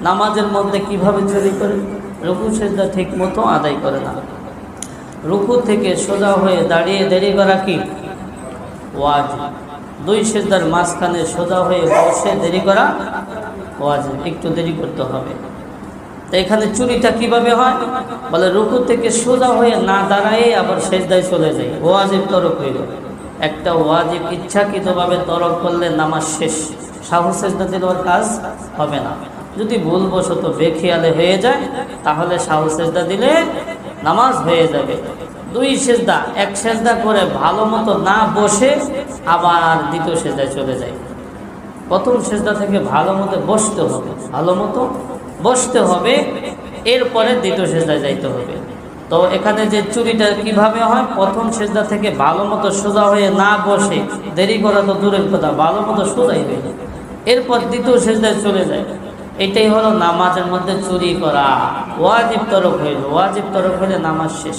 নামাজের মধ্যে কিভাবে চুরি করে? রুকু সিজদা ঠিক মতো আদায় করে না। রুকু থেকে সোজা হয়ে দাঁড়িয়ে দেরি করা কি ওয়াজিব। দুই সিজদার মাঝখানে সোজা হয়ে বসে দেরি করা ওয়াজিব, একটু দেরি করতে হবে। তো এখানে চুরিটা কিভাবে হয়? বলে রুকু থেকে সোজা হয়ে না দাঁড়ায় আবার সিজদায় চলে যায়, ওয়াজিব তরক হইল। একটা ওয়াজিব ইচ্ছাকৃতভাবে তরক করলে নামাজ শেষ, সাহু সিজদা দিলেও কাজ হবে না। যদি ভুলবশত বেখিয়ালে হয়ে যায় তাহলে সাহু সিজদা দিলে নামাজ হয়ে যাবে। দুই সিজদা, এক সিজদা করে ভালো মতো না বসে আবার দ্বিতীয় সিজদায় চলে যায়। প্রথম সিজদা থেকে ভালো মতো বসতে হবে, ভালো মতো বসতে হবে, এরপরে দ্বিতীয় সিজদায় যাইতে হবে। তো এখানে যে চুরিটা কিভাবে হয়? প্রথম সিজদা থেকে ভালো মতো সোজা হয়ে না বসে, দেরি করা তো দূরের কথা, ভালো মতো সোজাই হয়ে যায়, এরপর দ্বিতীয় সিজদায় চলে যায়। এটাই হলো নামাজের মধ্যে চুরি করা। ওয়াজিব তরক হইল, ওয়াজিব তরক হলে নামাজ শেষ।